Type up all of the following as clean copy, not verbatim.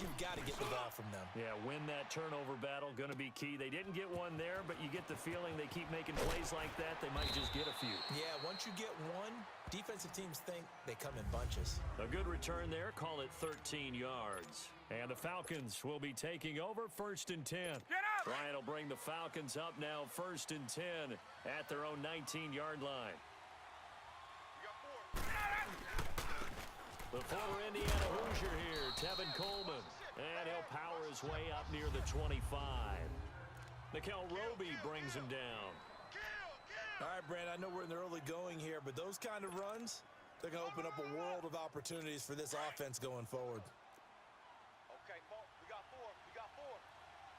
you've got to get the ball from them. Yeah, win that turnover battle, going to be key. They didn't get one there, but you get the feeling they keep making plays like that, they might just get a few. Yeah, once you get one, defensive teams think they come in bunches. A good return there, call it 13 yards. And the Falcons will be taking over 1st and 10. Bryant will bring the Falcons up now 1st and 10 at their own 19-yard line. The former Indiana Hoosier here, Tevin Coleman. And he'll power his way up near the 25. Nikel Roby brings him down. All right, Brandon, I know we're in the early going here, but those kind of runs, they're going to open up a world of opportunities for this offense going forward. Okay, we got four.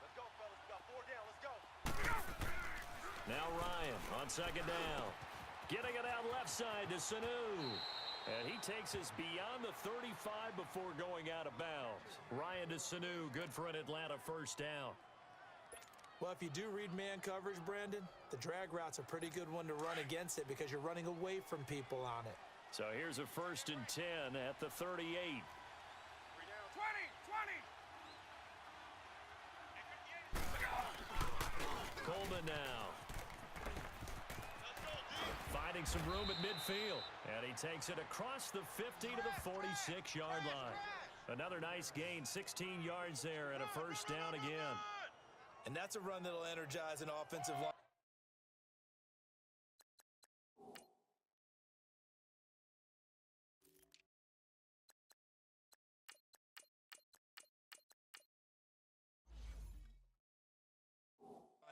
Let's go, fellas. We got 4 down. Let's go. Now Ryan on 2nd down. Getting it out left side to Sanu. And he takes us beyond the 35 before going out of bounds. Ryan to Sanu, good for an Atlanta 1st down. Well, if you do read man coverage, Brandon, the drag route's a pretty good one to run against it because you're running away from people on it. So here's a 1st and 10 at the 38. 3 down. 20. Coleman now. Finding some room at midfield. And he takes it across the 50 to the 46-yard line. Another nice gain, 16 yards there and a 1st down again. And that's a run that'll energize an offensive line.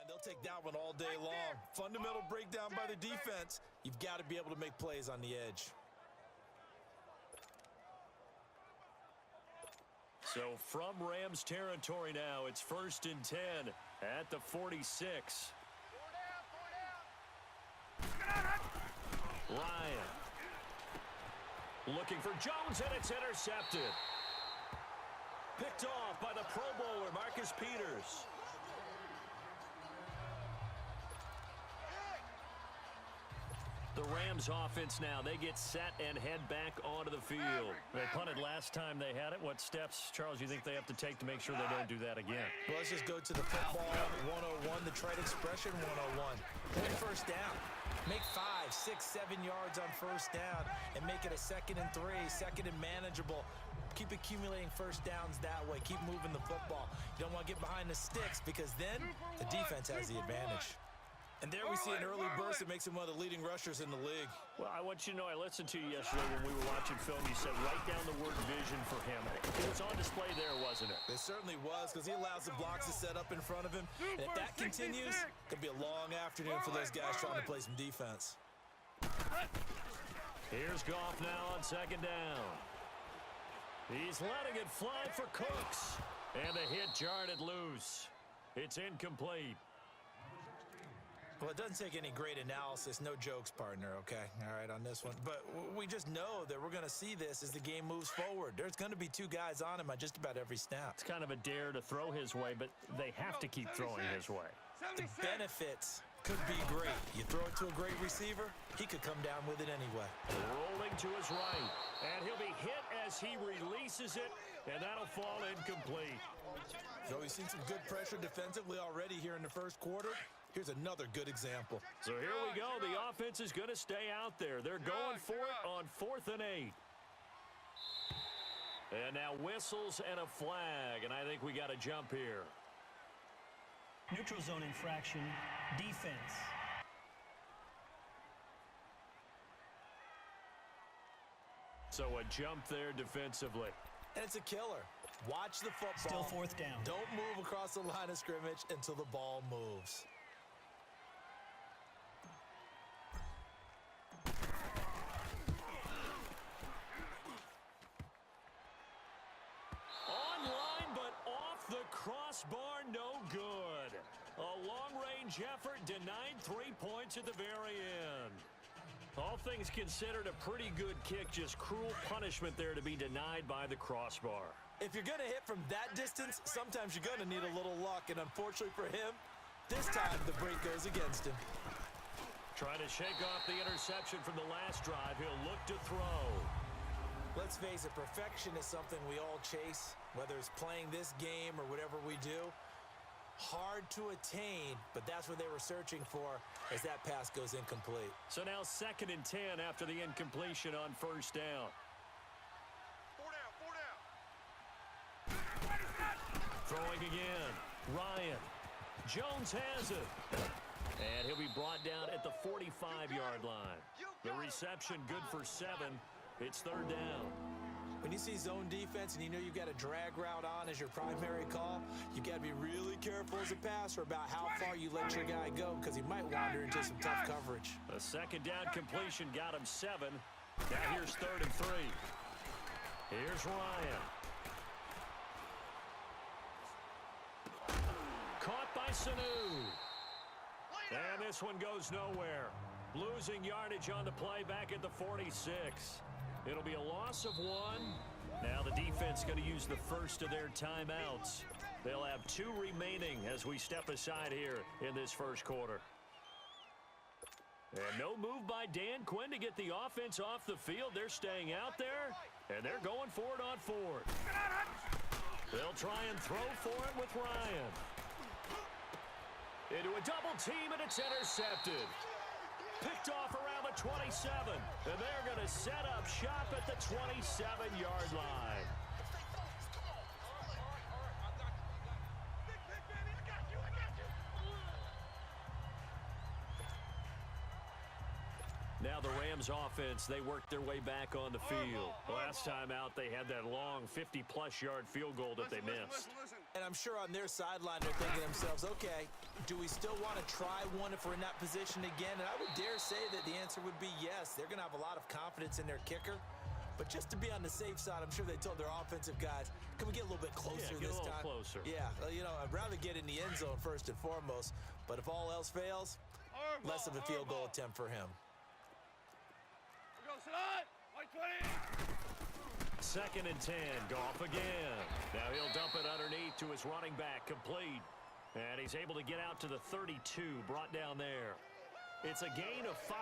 They'll take that one all day long. Fundamental breakdown by the defense. You've got to be able to make plays on the edge. So from Rams territory now, it's 1st and 10 at the 46. 4 down. Ryan. Looking for Jones, and it's intercepted. Picked off by the Pro Bowler, Marcus Peters. The Rams offense now, they get set and head back onto the field. They punted last time they had it. What steps, Charles, you think they have to take to make sure they don't do that again? Well, let's just go to the football 101, the trite expression 101. Win 1st down. Make 5, 6, 7 yards on 1st down and make it a 2nd and 3, 2nd and manageable. Keep accumulating 1st downs that way. Keep moving the football. You don't want to get behind the sticks because then the defense has the advantage. And there we see an early burst that makes him one of the leading rushers in the league. Well, I want you to know, I listened to you yesterday when we were watching film. You said write down the word vision for him. It was on display there, wasn't it? It certainly was because he allows the blocks to set up in front of him. And if that continues, it could be a long afternoon for those guys trying to play some defense. Here's Goff now on 2nd down. He's letting it fly for Cooks. And the hit jarred it loose. It's incomplete. Well, it doesn't take any great analysis. No jokes, partner, okay? All right, on this one. But we just know that we're going to see this as the game moves forward. There's going to be 2 guys on him on just about every snap. It's kind of a dare to throw his way, but they have to keep throwing his way. The benefits could be great. You throw it to a great receiver, he could come down with it anyway. Rolling to his right, and he'll be hit as he releases it, and that'll fall incomplete. So we've seen some good pressure defensively already here in the 1st quarter. Here's another good example. So here we go. The offense is going to stay out there. They're going for it on 4th and 8. And now whistles and a flag, and I think we got a jump here. Neutral zone infraction, defense. So a jump there defensively. And it's a killer. Watch the football. Still 4th down. Don't move across the line of scrimmage until the ball moves. Online, but off the crossbar, no good. A long-range effort denied 3 points at the very end. All things considered, a pretty good kick, just cruel punishment there to be denied by the crossbar. If you're going to hit from that distance, sometimes you're going to need a little luck, and unfortunately for him, this time the break goes against him. Trying to shake off the interception from the last drive. He'll look to throw. let's face it, perfection is something we all chase, whether it's playing this game or whatever we do. Hard to attain, but that's what they were searching for as that pass goes incomplete. So now 2nd and 10 after the incompletion on first down. 4 down. Throwing again. Ryan. Jones has it. And he'll be brought down at the 45-yard line. The reception good for 7. It's 3rd down. When you see zone defense and you know you've got a drag route on as your primary call, you've got to be really careful as a passer about how far you let your guy go because he might wander into some tough coverage. A 2nd down completion got him 7. Now here's 3rd and 3. Here's Ryan. Caught by Sanu. And this one goes nowhere. Losing yardage on the play back at the 46. It'll be a loss of 1. Now the defense going to use the first of their timeouts. They'll have 2 remaining as we step aside here in this first quarter. And no move by Dan Quinn to get the offense off the field. They're staying out there, and they're going for it on 4th. They'll try and throw for it with Ryan. Into a double team, and it's intercepted. Picked off around the 27, and they're going to set up shop at the 27-yard line. Now the Rams offense, they worked their way back on the field. Last time out, they had that long 50-plus yard field goal that they missed. And I'm sure on their sideline they're thinking to themselves, okay, do we still want to try one if we're in that position again? And I would dare say that the answer would be yes. They're going to have a lot of confidence in their kicker. But just to be on the safe side, I'm sure they told their offensive guys, can we get a little bit closer this time? Closer. Yeah, you know, I'd rather get in the end zone first and foremost. But if all else fails, less of a field goal attempt for him. 2nd and 10, Goff again. Now he'll dump it underneath to his running back, complete. And he's able to get out to the 32, brought down there. It's a gain of 5.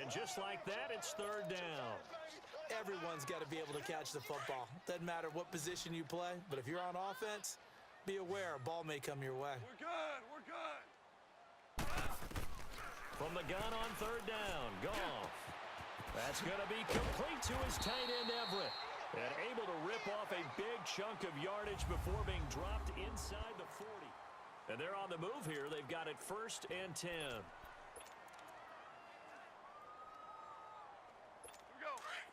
And just like that, it's 3rd down. Everyone's got to be able to catch the football. Doesn't matter what position you play, but if you're on offense, be aware a ball may come your way. We're good. We're good. From the gun on 3rd down, Goff. That's going to be complete to his tight end, Everett. And able to rip off a big chunk of yardage before being dropped inside the 40. And they're on the move here. They've got it 1st and 10.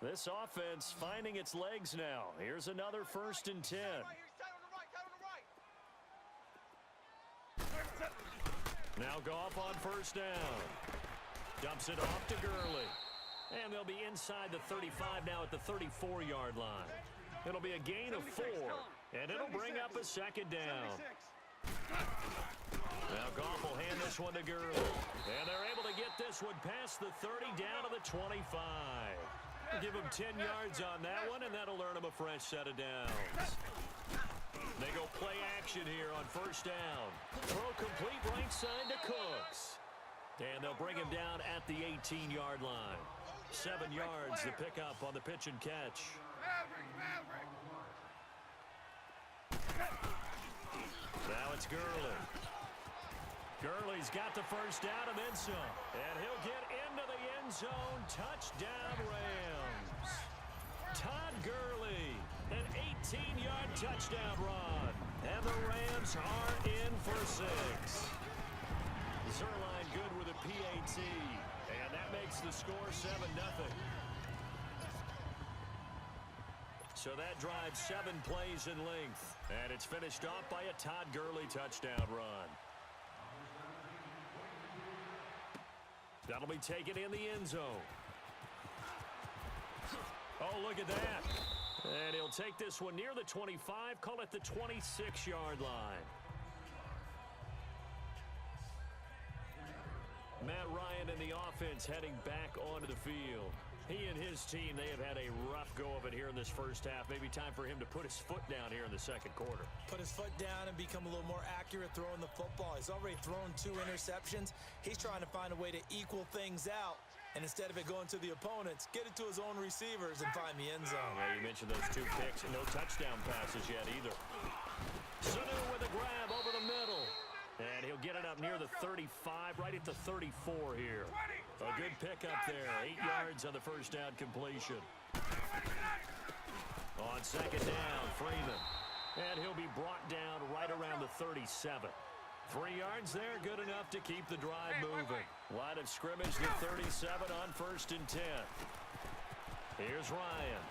This offense finding its legs now. Here's another 1st and 10. Now Goff on 1st down. Dumps it off to Gurley. And they'll be inside the 35 now at the 34-yard line. It'll be a gain of 4, and it'll bring up a 2nd down. Now Goff will hand this one to Gurley. And they're able to get this one past the 30 down to the 25. Give him 10 yards on that one, and that'll earn him a fresh set of downs. They go play action here on 1st down. Throw complete right side to Cooks. And they'll bring him down at the 18-yard line. 7 yards to pick up on the pitch and catch. Now it's Gurley. Gurley's got the 1st down and then some. And he'll get into the end zone. Touchdown, Rams. Todd Gurley, an 18-yard touchdown run. And the Rams are in for 6. Zerline good with a PAT. And that makes the score 7-0. So that drives 7 plays in length. And it's finished off by a Todd Gurley touchdown run. That'll be taken in the end zone. Oh, look at that. And he'll take this one near the 25, call it the 26-yard line. Matt Ryan and the offense heading back onto the field. He and his team, they have had a rough go of it here in this first half. Maybe time for him to put his foot down here in the second quarter. Put his foot down and become a little more accurate throwing the football. He's already thrown 2 interceptions. He's trying to find a way to equal things out And instead of it going to the opponents, get it to his own receivers and find the end zone. Yeah, you mentioned those 2 picks and no touchdown passes yet either. Sanu with a grab over the middle. And he'll get it up near the 35, right at the 34 here. A good pickup there. 8 yards on the first down completion. On second down, Freeman. And he'll be brought down right around the 37. 3 yards there, good enough to keep the drive moving. Line of scrimmage, the 37 on 1st and 10. Here's Ryan.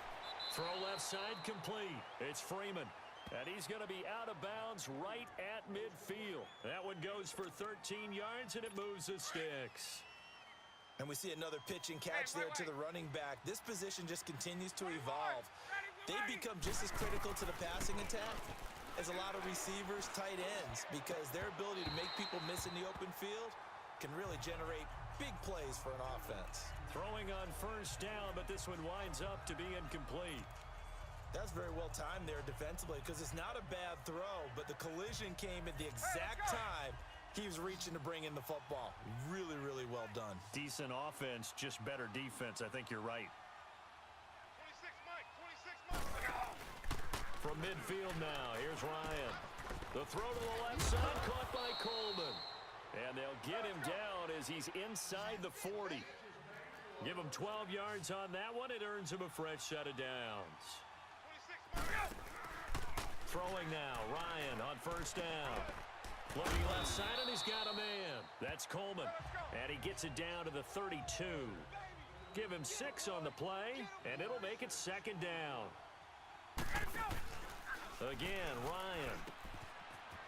Throw left side complete. It's Freeman. And he's going to be out of bounds right at midfield. That one goes for 13 yards, and it moves the sticks. And we see another pitch and catch there to the running back. This position just continues to evolve. They become just as critical to the passing attack as a lot of receivers, tight ends, because their ability to make people miss in the open field can really generate big plays for an offense. Throwing on 1st down, but this one winds up to be incomplete. That's very well timed there defensively because it's not a bad throw, but the collision came at the exact time he was reaching to bring in the football. Really, really well done. Decent offense, just better defense. I think you're right. 26, Mike. 26, Mike. From midfield now, here's Ryan. The throw to the left side, caught by Coleman. And they'll get him down as he's inside the 40. Give him 12 yards on that one. It earns him a fresh set of downs. 26, Mike. Throwing now, Ryan on 1st down. Looking left side, and he's got a man. That's Coleman. And he gets it down to the 32. Give him 6 on the play, and it'll make it 2nd down. Again, Ryan.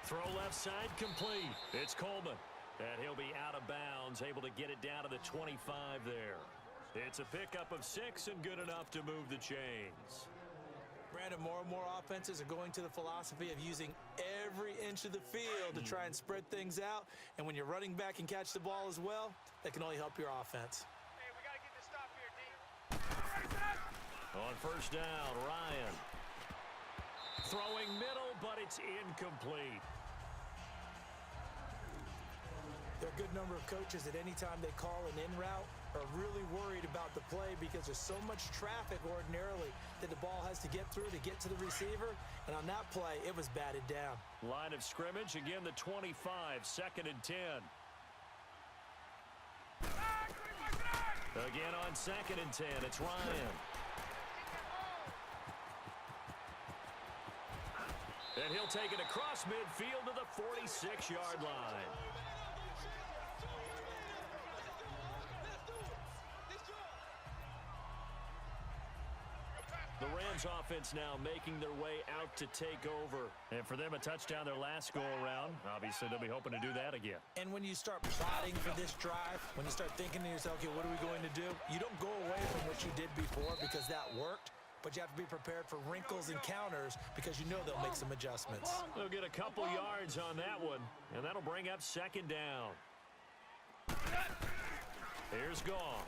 Throw left side complete. It's Coleman. And he'll be out of bounds, able to get it down to the 25 there. It's a pickup of 6 and good enough to move the chains. Brandon, more and more offenses are going to the philosophy of using every inch of the field to try and spread things out. And when you're running back and catch the ball as well, that can only help your offense. Hey, we got to get this stop here, D. On 1st down, Ryan. Throwing middle, but it's incomplete. There are a good number of coaches that anytime they call an in route are really worried about the play because there's so much traffic ordinarily that the ball has to get through to get to the receiver. And on that play, it was batted down. Line of scrimmage, again the 25, 2nd and 10. Again on 2nd and 10, it's Ryan. And he'll take it across midfield to the 46-yard line. The Rams offense now making their way out to take over. And for them, a touchdown their last go-around. Obviously, they'll be hoping to do that again. And when you start plotting for this drive, when you start thinking to yourself, okay, what are we going to do? You don't go away from what you did before because that worked. But you have to be prepared for wrinkles and counters because you know they'll make some adjustments. They'll get a couple yards on that one, and that'll bring up 2nd down. Here's Gong.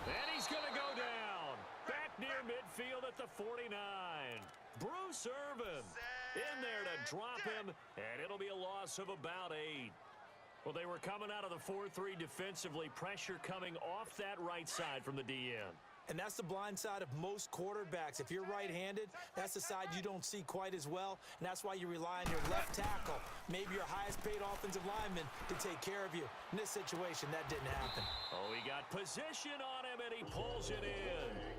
And he's going to go down. Back near midfield at the 49. Bruce Irvin in there to drop him, and it'll be a loss of about 8. Well, they were coming out of the 4-3 defensively. Pressure coming off that right side from the DN. And that's the blind side of most quarterbacks. If you're right-handed, that's the side you don't see quite as well. And that's why you rely on your left tackle, maybe your highest-paid offensive lineman, to take care of you. In this situation, that didn't happen. Oh, he got position on him, and he pulls it in.